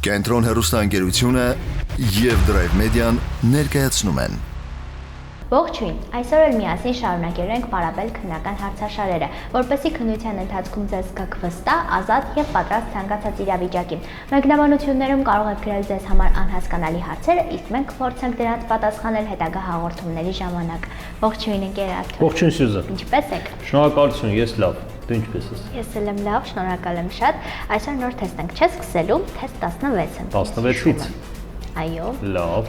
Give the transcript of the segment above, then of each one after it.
Կենտրոն հեռուստաընկերությունը և Drive Media-ն ներկայացնում են։ Ողջույն, այսօր էլ միասին շարունակելու ենք պարապել քննական հարցաշարերը, որպեսզի քննության ընթացքում ձեզ զգաք վստահ, ազատ և պատրաստ ցանկացած իրավիճակի։ Մեկնաբանություններում կարող եք գրել ձեզ համար անհասկանալի հարցերը, իսկ մենք կփորձենք դրանց պատասխանել հետագա հաղորդումների ժամանակ։ Ողջույն ընկերներ։ Ողջույն Սյուզա։ Ինչպե՞ս եք։ Շնորհակալություն, ես լավ։ Դու ինչպե՞ս ես։ Ես էլ եմ լավ, շնորհակալ եմ շատ։ Այսօր նոր թեստ ենք, չէ՞, սկսելու, թեստ 16-ը։ 16-ից։ Այո։ Լավ։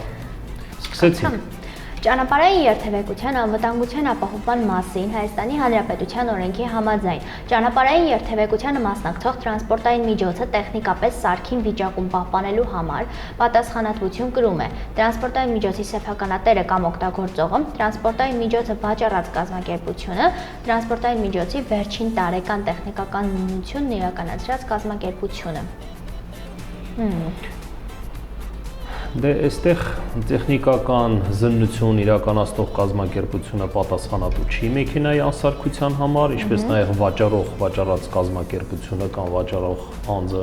Սկսեցինք։ Ճանապարհային երթևեկության անվտանգության ապահովման մասին Հայաստանի Հանրապետության օրենքի համաձայն ճանապարհային երթևեկությանը մասնակցող տրանսպորտային միջոցը տեխնիկապես սարքին վիճակում պահպանելու համար պատասխանատվություն կրում է տրանսպորտային միջոցի սեփականատերը կամ օգտագործողը, տրանսպորտային միջոցը վաճառած կազմակերպությունը, տրանսպորտային միջոցի վերջին տարեկան տեխնիկական նույնությունն իրականացրած կազմակերպությունը։ Դե այստեղ տեխնիկական զննություն իրականացնող կազմակերպությունը պատասխանատու չի մեքենայի անսարքության համար, ինչպես նաև վաճառած կազմակերպությունը կամ վաճառող անձը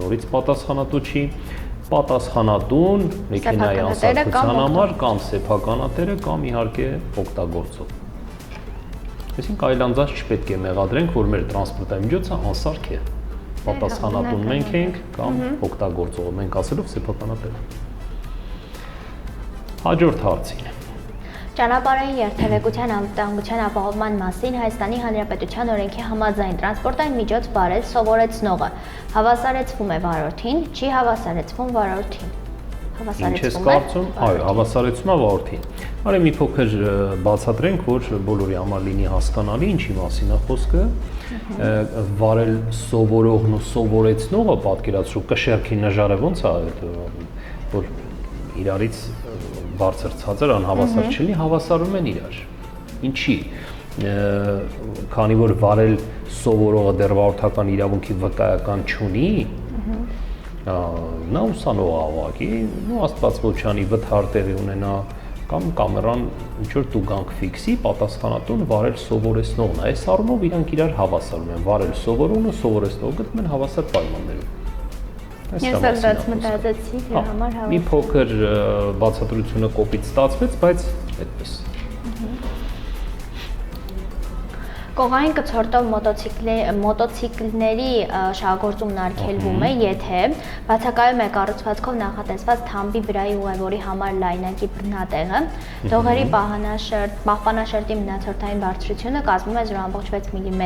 նորից պատասխանատու չի։ Պատասխանատուն մեքենայի անսարքության համար կամ սեփականատերը կամ իհարկե օգտագործող։ Այսինքն այլ անձանց չպետք է մեղադրենք, որ մեր տրանսպորտային միջոցը անսարք է։ Պատասխանատուն մենք ենք կամ օգտագործողը, մենք ասելով սեփականատերը։ Հաջորդ հարցին։ Ճանապարհային երթևեկության անվտանգության ապահովման մասին Հայաստանի Հանրապետության օրենքի համաձայն տրանսպորտային միջոց վարել սովորեցնողը հավասարեցվում է վարորդին, չի հավասարեցվում վարորդին։ Ինչ ես կարծում։ Այո, հավասարեցում է վարորդին։ Արի մի փոքր բացատրենք, որ բոլորի համար լինի հասկանալի, ինչի մասին է խոսքը։ Վարել սովորողն ու սովորեցնողը պատկերացրու կշեռքի նժարը ոնց է, որ իրարից բարձր ցածր անհավասար չլինի, հավասարում են իրար։ Ինչի։ Քանի որ վարել սովորողը դեռ վարորդական իրավունքի վկայական չունի, նա ուսանող ավագի, Աստված ոչանի վթար տեղի ունենա կամ կամերան ինչ որ տուգանք ֆիքսի, պատասխանատուն վարել սովորեցնողն է։ Այս առումով իրանք իրար հավասարում են, վարել սովորողն ու սովորեցնողը գտնում են հավասար պայմաններում։ Ես էլ դրանց մտածեցի, դրա համար հավասար։ Մի փոքր բացատրությունը կոպիտ ստացվեց, բայց այդպես։ Կողային կցորդով մոտոցիկլների շահագործումն արգելվում է, եթե բացակայում է կառուցվածքով նախատեսված թամբի վրայի ուղևորի համար լայնակի բռնատեղը, դողերի պահպանաշերտի մնացորդային բարձրությունը կազմում է 0.6 մմ,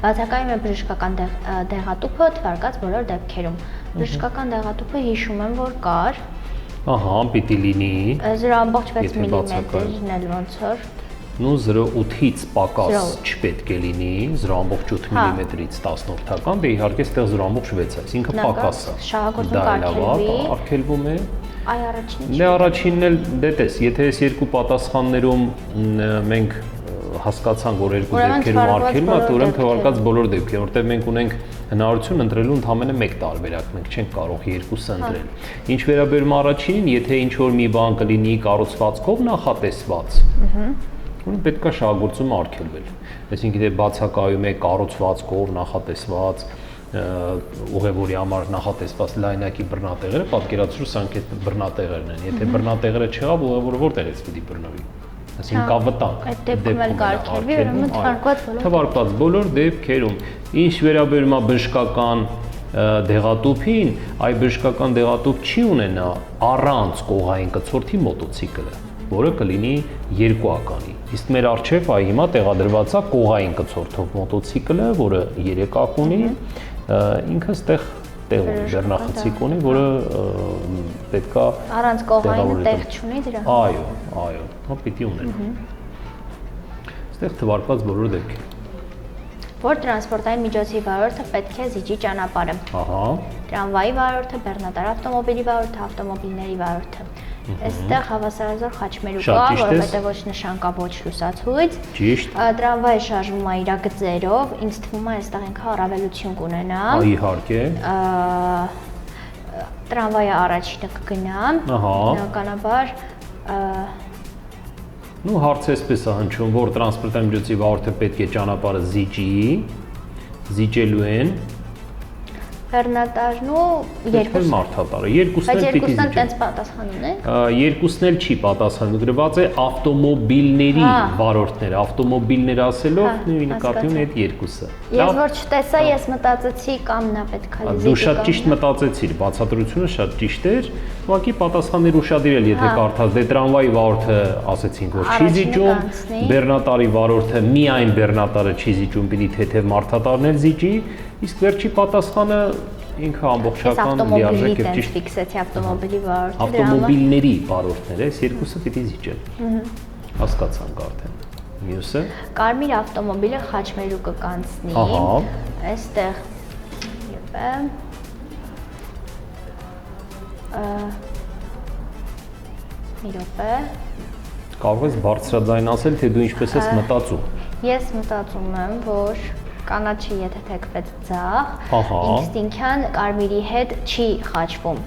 բացակայում է բժշկական դեղատուփը թվարկած բոլոր դեպքերում։ Բժշկական դեղատուփը հիշում եմ, որ կար։ Ահա, պիտի լինի 0.6 մմ-ն էլ ոնց որ 0.8-ից պակաս չպետք է լինի, 0.8 մմ-ից 10-որդական, դե իհարկե այստեղ 0.6 է, այսինքն պակաս է։ Շահագործում արգելվում է։ Այ առաջինը։ Դե առաջինն էլ դե տես, եթե այս երկու պատասխաններում մենք հասկացանք, որ երկու դեպքերում արգելվում է, ուրեմն թվարկած բոլոր դեպքերում, որտեղ մենք ունենք հնարավորություն ընտրելու ընդամենը մեկ տարբերակ, մենք չենք կարող երկուսը ընտրել։ Ինչ վերաբերում առաջինին, եթե ինչ որ մի բան կլինի կառուցվածքով նախատեսված, ուրեմն պետք է շահագործումը արգելվել։ Այսինքն դե բացակայում է կառուցվածքով նախատեսված ուղևորի համար նախատեսված լայնակի բռնատեղերը, պատկերացրու սրանք այդ բռնատեղերն են։ Եթե բռնատեղերը չեղավ, ուղևորը որտեղից պիտի բռնվի։ Այսինքն կա վտանգ։ Այդ դեպքում էլ կարգելվի, ուրեմն թվարկված բոլոր դեպքերում։ Ինչ վերաբերում է բժշկական դեղատուփին, այ բժշկական դեղատուփ չի ունենա առանց կողային կցորդի մոտոցիկլը, որը կլինի երկուականի։ Իսկ մեր առջև այ հիմա տեղադրված է կողային կցորդով մոտոցիկլը, որը 3 ակ ունի, ինքը ստեղ տեղ ունի, բեռնախցիկ ունի, որը պետքա առանց կողային տեղ չունի դրա։ Այո, հա պիտի ունենա։ Ստեղ թվարկված բոլոր դեպքեր։ Որ տրանսպորտային միջոցի վարորդը պետք է զիջի ճանապարհը։ Ահա։ Տրամվայի վարորդը, բեռնատար ավտոմոբիլի վարորդը, ավտոմոբիլների վարորդը։ Այստեղ հավասարազոր խաչմերուկ կա, որովհետև ոչ նշան կա, ոչ լուսացույց։ Ճիշտ։ Տրամվայը շարժվում է իր գծերով, ինձ թվում է այստեղ ինքը առավելություն կունենա։ Իհարկե։ Տրամվայը առաջինը կգնա։ Ահա։ Բնականաբար հարց էսպես է հնչում, որ տրանսպորտային միջոցի վարորդը պետք է ճանապարհը զիջի, զիջելու են բեռնատարն ու երկուսն մարդատարը, երկուսն էլ պիտի երկուսն զիջեն։ տենց պատասխան ունենք։ Երկուսն էլ չի պատասխանում, գրված է ավտոմոբիլների վարորդները, ավտոմոբիլներ ասելով նույն նկատի ունի այդ երկուսը։ Ես որ չտեսա, ես մտածեցի կամ նա պետք է Դու շատ ճիշտ մտածեցիր, բացատրությունը շատ ճիշտ էր, ուղղակի պատասխաններ ուշադրել, եթե կարդաս դե տրամվայի վարորդը ասեցինք որ չի զիջում, բեռնատարի վարորդը միայն բեռնատարը չի զիջում, պիտի թեթև մարդատարներ զիջի, իսկ վերջի պատասխանը ինքը ամբողջական լիարժեք եւ ճիշտ ֆիքսեցի ավտոմոբիլի վարորդը։ Ավտոմոբիլների վարորդները, այս երկուսը պիտի զիջեն։ Հասկացանք արդեն։ Մյուսը Կարմիր ավտոմոբիլը Խաչմերուկը կանցնի։ Ահա։ Այստեղ եպե մի րոպե։ կարող ես բարձրաձայն ասել, թե դու ինչպես ես մտածում։ Ես մտածում եմ, որ կանաչի եթե թեքվեց ձախ, Ահա։ ինստինքյան կարմիրի հետ չի խաչվում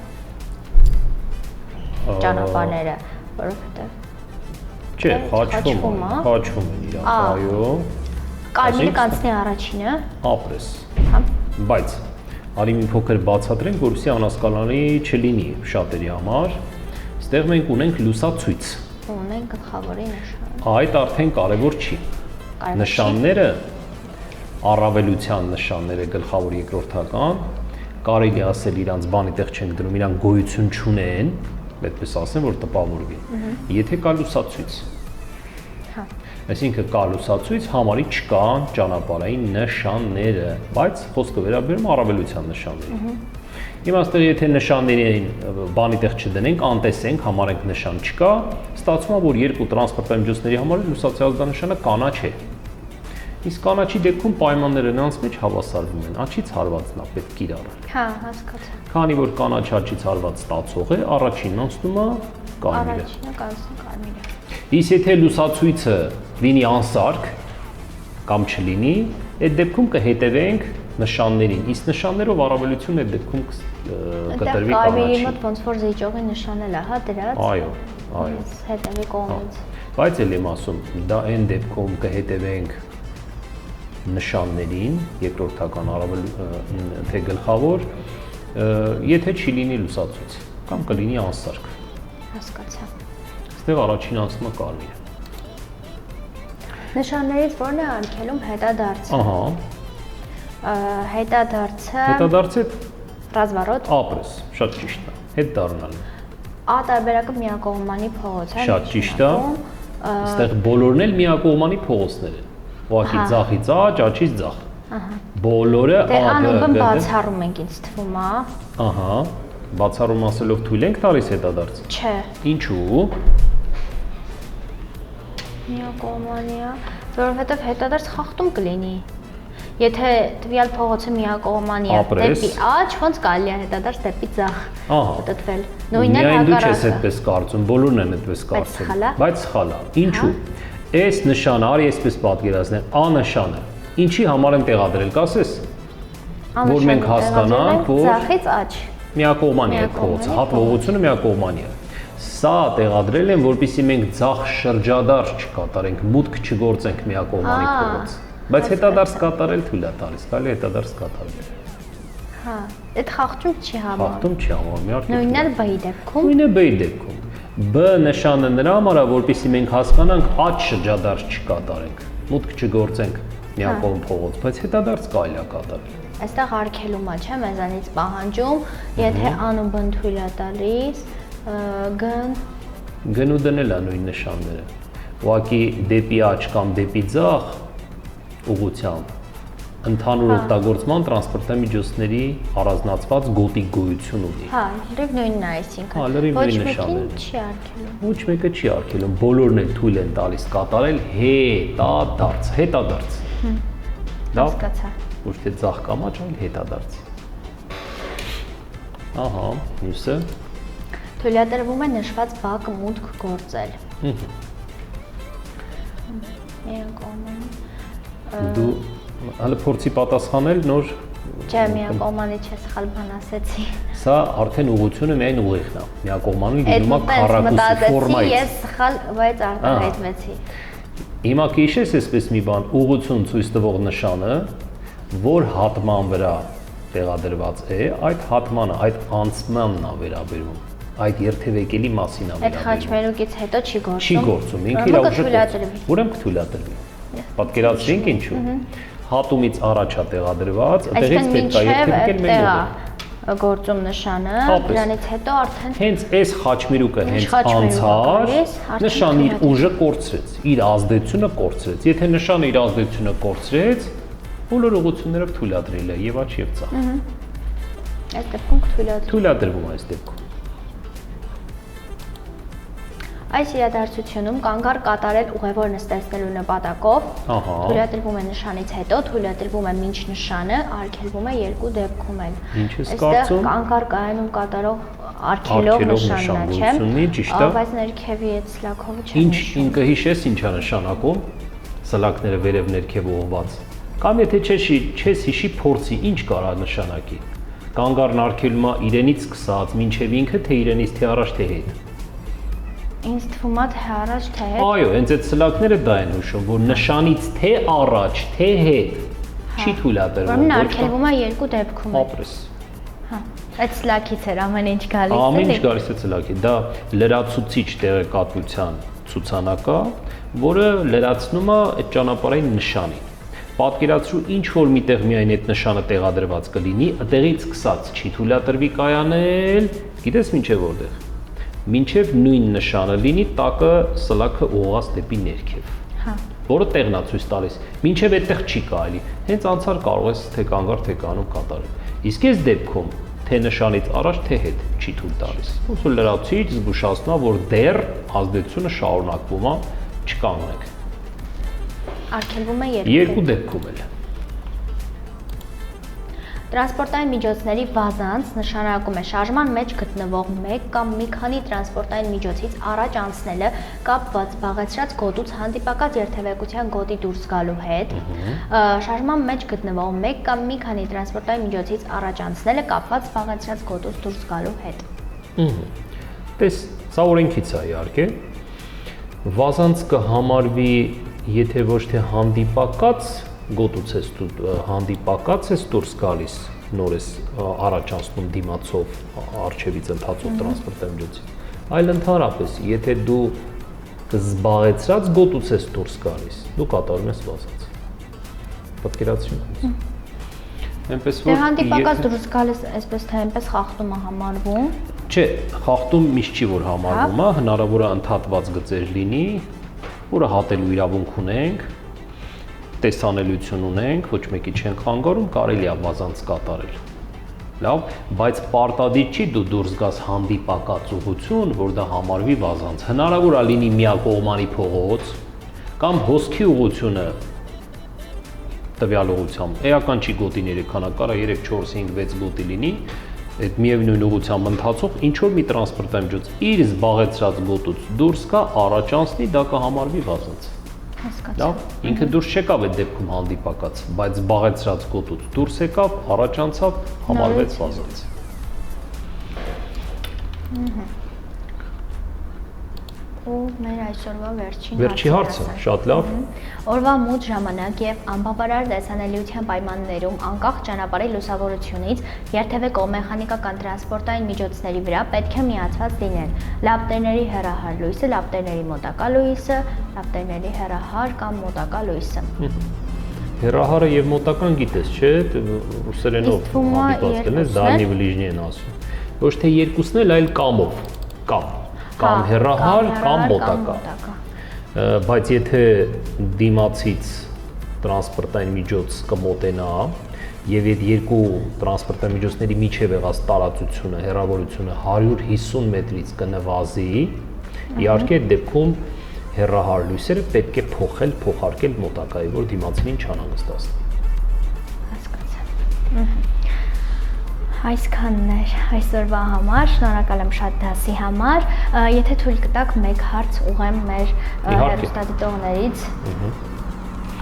ճանապարհները, որովհետև Չէ, խաչվում է իրական, այո։ Կարմիրը կանցնի առաջինը։ Ապրես։ Հա։ Բայց արի մի փոքր բացատրենք, որպեսզի անհասկանալի չլինի շատերի համար։ Այստեղ մենք ունենք լուսացույց։ Ունենք գլխավորի նշան։ Այդ արդեն կարևոր չի։ Նշանները, առավելության նշանները գլխավոր երկրորդական, կարելի ասել իրանց բանի տեղ չենք դնում, իրան գոյություն չունեն, այդպես ասեմ, որ տպավորվի։ Եթե կա լուսացույց։ Հա։ Այսինքն կա լուսացույց, համարի չկան ճանապարհային նշանները, բայց խոսքը վերաբերում առավելության նշաններին։ Իմաստը եթե նշաններին բանի տեղ չդնենք, անտեսենք, համարենք նշան չկա, ստացվում է, որ երկու տրանսպորտային միջոցների համար լուսացիալ նշանը կանաչ է։ Իսկ կանաչի դեպքում պայմանները նրանց մեջ հավասարվում են, աչից հարվածն է պետք կիրառել։ Հա, հասկացա։ Քանի որ կանաչ աչից հարված ստացող է, առաջինն անցնում է կարմիրը։ Առաջինը կանցնում կարմիրը։ Իսկ եթե լուսացույցը լինի անսարք կամ չլինի, այդ դեպքում կհետևենք նշաններին, իսկ նշաններով առավելությունը այդ դեպքում կտրվի կարմիրի կանաչի։ մոտ ոնց որ զիջողի նշանել է, հա, դրած։ Այո, այո։ Հետևի կողմից։ Բայց էլ եմ ասում, դա այն դեպքում կհետևենք նշաններին, երկրորդական առավել թե գլխավոր, եթե չի լինի լուսացույց կամ կլինի անսարք։ Հասկացա։ Այստեղ առաջին անցումը կարմիրը։ Նշաններից ո՞րն է արգելում հետադարձը։ Ահա։ Հետադարձը Հետադարձը ռազմարոտ ապրես, շատ ճիշտ է։ Հետ դառնալն։ A տարբերակը միակողմանի փողոց է։ Շատ ճիշտ է։ Այստեղ բոլորն էլ միակողմանի փողոցներ են։ Ուղղակի ձախից աջ, աչից ձախ։ Ահա։ Բոլորը Դե A, B, անընդհատ G, բացառում ենք ինձ թվում, հա։ Ահա, բացառում ասելով թույլ ենք տալիս հետադարձ։ Չէ։ Ինչու՞։ Միակողմանի է, որովհետև հետադարձ խախտում կլինի։ Եթե տվյալ փողոցը միակողմանի է դեպի աջ, ոնց կարելի է հետադարձ դեպի ձախ պատտվել։ Նույնն է հակառակը։ Միայն դու ես հակառակը։ այդպես կարծում, բոլորն են այդպես կարծում։ Բայց սխալ է։ Ինչու՞։ Այս նշանը, արի այսպես պատկերացնեմ, A նշանը։ Ինչի համար են տեղադրել, կասես։ Որ մենք հասկանանք, որ ձախից աջ։ Միակողմանի է փողոցը, հատվողությունը միակողմանի է։ Սա տեղադրել են, որպեսզի մենք ձախ շրջադարձ չկատարենք, մուտք չգործենք միակողմանի փողոց։ Բայց հետադարձ կատարել թույլ է տալիս, կարելի է հետադարձ կատարել։ Հա, այդ խախտում չի համարվում։ Խախտում չի համարվում, իհարկե։ Նույնն է B-ի դեպքում։ Նույնն է B-ի դեպքում։ B նշանը նրա համար է, որպեսզի մենք հասկանանք աջ շրջադարձ չկատարենք, մուտք չգործենք միակողմ փողոց, բայց հետադարձ կարելի է կատարել։ Այստեղ արգելում է, չէ՞, մեզանից պահանջում, եթե ան ու B-ն թույլ է տալիս, գնու դնել է նույն նշանները։ Ուղղակի դեպի աջ կամ դեպի ձախ ուղղությամբ ընդհանուր օգտագործման տրանսպորտային միջոցների առանձնացված գոտի գոյություն ունի։ Հա, լրիվ նույնն է, այսինքն։ Հա, լրիվ նույն նշաններն են։ Չի արգելում։ Ոչ մեկը չի արգելում, բոլորն էլ թույլ են տալիս կատարել հետադարձ, հետադարձ։ Հասկացա։ Ոչ թե ձախ կամ աջ, այլ հետադարձ։ Ահա, մյուսը։ Թույլատրվում է նշված բակը մուտք գործել։ Միակողմանի։ Դու հələ փորձի պատասխանել նոր Չէ, միակողմանի չէ, սխալ բան ասեցի։ Սա արդեն ուղղությունը միայն ուղիղն է։ Միակողմանը լինում է քառակուսի ֆորմայից։ Ես սխալ, բայց արտահայտվեցի։ Հիմա կհիշես այսպես մի բան, ուղղություն ցույց տվող նշանը, որ հատման վրա տեղադրված է, այդ հատմանը, այդ անցմանն է վերաբերում։ Այդ երթևեկելի մասին է Այդ խաչմերուկից հետո չի գործում։ Չի գործում, ինքը իր ուժը։ Ուրեմն կթույլատրվի։ Պատկերացրինք ինչու։ Հատումից առաջ է տեղադրված, այդտեղից պետք է երթևեկել մեր գործում նշանը, դրանից հետո արդեն հենց այս խաչմերուկը հենց անցար, նշանը իր ուժը կորցրեց, իր ազդեցությունը կորցրեց։ Եթե նշանը իր ազդեցությունը կորցրեց, բոլոր ուղղություններով թույլատրել է եւ աչ եւ ցախ։ Այս դեպքում թույլատրվում է այս դեպքում։ Այս իրադարձությունում կանգար կատարել ուղևոր նստեցնելու նպատակով, թույլատրվում է նշանից հետո, թույլատրվում է մինչ նշանը, արգելվում է երկու դեպքում էլ։ Ինչ ես կարծում։ Կանգար կայանում կատարող արգելող նշանն է, չէ՞, բայց ներքևի այդ սլաքովը չէ։ Ինչ ինքը հիշես ինչ է նշանակում, սլաքները վերև ներքև ուղղված։ Կամ եթե չես հիշի փորձի, ինչ կարա նշանակի։ Կանգարն արգելում է իրենից սկսած, մինչև ինքը թե իրենից թե առաջ թե հետ։ Ինձ թվում է թե առաջ թե հետ։ Այո, հենց այդ սլաքները դա են հուշում, որ նշանից թե առաջ, թե հետ չի թույլատրվում։ Ուրեմն արգելվում է երկու դեպքում։ Ապրես։ Հա, այդ սլաքից էր ամեն ինչ գալիս։ Ամեն ինչ գալիս է սլաքի։ Դա լրացուցիչ տեղեկատվության ցուցանակ է, որը լրացնում է այդ ճանապարհային նշանին։ Պատկերացրու ինչ որ միտեղ միայն այդ նշանը տեղադրված կլինի, այդտեղից սկսած չի թույլատրվի կայանել, գիտես ինչև որտեղ։ Մինչև նույն նշանը լինի, տակը սլաքը ուղղված դեպի ներքև։ Հա։ Որը տեղն է ցույց տալիս։ Մինչև այդտեղ չի կարելի։ Հենց անցար կարող ես թե կանգար թե կանոն կատարել։ Իսկ այս դեպքում թե նշանից առաջ թե հետ չի թույլ տալիս։ Ոնց որ լրացուցիչ զգուշացնում է, որ դեռ ազդեցությունը շարունակվում է, չկանգնեք։ Արգելվում է երկու դեպքում էլ։ Տրանսպորտային միջոցների վազանց նշանակում է շարժման մեջ գտնվող մեկ կամ մի քանի տրանսպորտային միջոցից առաջ անցնելը կապված զբաղեցրած գոտուց հանդիպակաց երթևեկության գոտի դուրս գալու հետ, շարժման մեջ գտնվող մեկ կամ մի քանի տրանսպորտային միջոցից առաջ անցնելը կապված զբաղեցրած գոտուց դուրս գալու հետ։ Տես, սա օրենքից է իհարկե։ Վազանց կհամարվի, եթե ոչ թե հանդիպակաց գոտուց ես հանդիպակաց ես դուրս գալիս նոր ես առաջ անցնում դիմացով արչևից ընթացող տրանսպորտային միջոցից, այլ ընդհանրապես եթե դու զբաղեցրած գոտուց ես դուրս գալիս, դու կատարում ես վազանց։ Պատկերացրու։ Այնպես որ հանդիպակաց դուրս գալիս այսպես թե այնպես խախտում է համարվում։ Չէ, խախտում միշտ չի որ համարվում է, հնարավոր է ընդհատված գծեր լինի, որը հատելու իրավունք ունենք, տեսանելիություն ունենք, ոչ մեկի չենք խանգարում, կարելի է վազանց կատարել։ Լավ, բայց պարտադիր չի դու դուրս գաս հանդիպակաց ուղղություն, որ դա համարվի վազանց։ Հնարավոր է լինի միակողմանի փողոց կամ հոսքի ուղղությունը տվյալ ուղղությամբ։ Էական չի գոտիների քանակը 3, 4, 5, 6 գոտի լինի, այդ միևնույն ուղղությամբ ընթացող ինչ որ մի տրանսպորտային միջոց իր զբաղեցրած գոտուց դուրս գա, առաջ անցնի, դա կհամարվի վազանց։ Լավ, ինքը դուրս չեկավ այդ դեպքում հանդիպակաց, բայց զբաղեցրած գոտուց դուրս եկավ, առաջ անցավ, համարվեց վազանց։ Ու մեր այսօրվա վերջի հարցը, շատ լավ։ Օրվա մութ ժամանակ եւ անբավարար տեսանելիության պայմաններում անկախ ճանապարհի լուսավորությունից երթևեկող մեխանիկական տրանսպորտային միջոցների վրա պետք է միացված լինեն լապտերների հեռահար լույսը, լապտերների մոտակա լույսը, լապտերների հեռահար կամ մոտակա լույսը։ Հեռահարը եւ մոտական գիտես, չէ՞, ռուսերենով հանդիպած կլինես, դալնի բլիժնի են ասում։ Ոչ թե երկուսն էլ, այլ կամով, կամ հեռահար, կամ մոտակա։ Բայց եթե դիմացից տրանսպորտային միջոց կմոտենա եւ այդ երկու տրանսպորտային միջոցների միջև եղած տարածությունը, հեռավորությունը 150 մետրից կնվազի, իհարկե այդ դեպքում հեռահար լույսերը պետք է փոխարկել մոտակայի, որ դիմացին չանհանգստացնի։ Հասկացա։ Այսքանն էր այսօրվա համար, շնորհակալ եմ շատ դասի համար, եթե թույլ կտաք մեկ հարց ուղղեմ մեր հեռուստադիտողներից,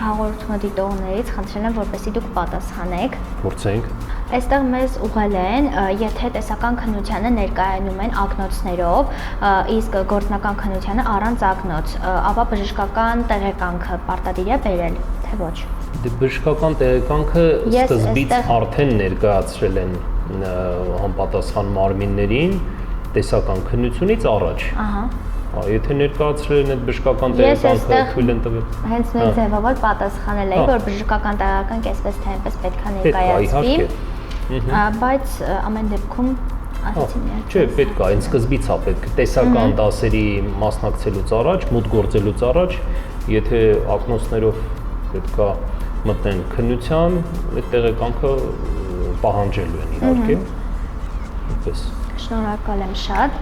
հաղորդումը դիտողներից, խնդրել եմ, որպեսզի դուք պատասխանեք։ Փորձենք։ Այստեղ մեզ ուղղել են, եթե տեսական քննությանը ներկայանում են ակնոցներով, իսկ գործնական քննությանը առանց ակնոց, ապա բժշկական տեղեկանքը պարտադիր է բերել, թե ոչ։ Դե բժշկական տեղեկանքը սկզբից արդեն ներկայացրել են համապատասխան մարմիններին տեսական քննությունից առաջ։ Ահա։ Եթե ներկայացրել են այդ բժշկական տեղեկանքը թույլ են տվել։ Հենց նույն ձևով պատասխանել էի, որ բժշկական տեղական այսպես թե այնպես պետք է ներկայացվի։ Բայց ամեն դեպքում ասեցի միայն։ Չէ, պետք է, այն սկզբից է պետք տեսական դասերի մասնակցելուց առաջ, մուտք գործելուց առաջ, եթե ակնոցներով պետք է մտնեն քննության, այդ տեղեկանքը պահանջելու են իհարկե։ Այդպես։ Շնորհակալ եմ շատ։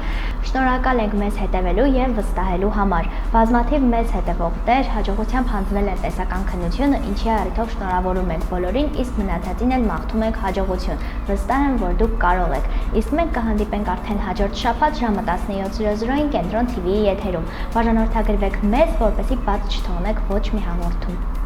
Շնորհակալ ենք մեզ հետևելու եւ վստահելու համար։ Բազմաթիվ մեզ հետևողներ հաջողությամբ հանձնել են տեսական քննությունը, ինչի առիթով շնորհավորում ենք բոլորին, իսկ մնացածին էլ մաղթում ենք հաջողություն։ Վստահ եմ, որ դուք կարող եք։ Իսկ մենք կհանդիպենք արդեն հաջորդ շաբաթ ժամը 17:00-ին Կենտրոն TV-ի եթերում։ Բաժանորդագրվեք մեզ, որպեսզի բաց չթողնեք ոչ մի հաղորդում։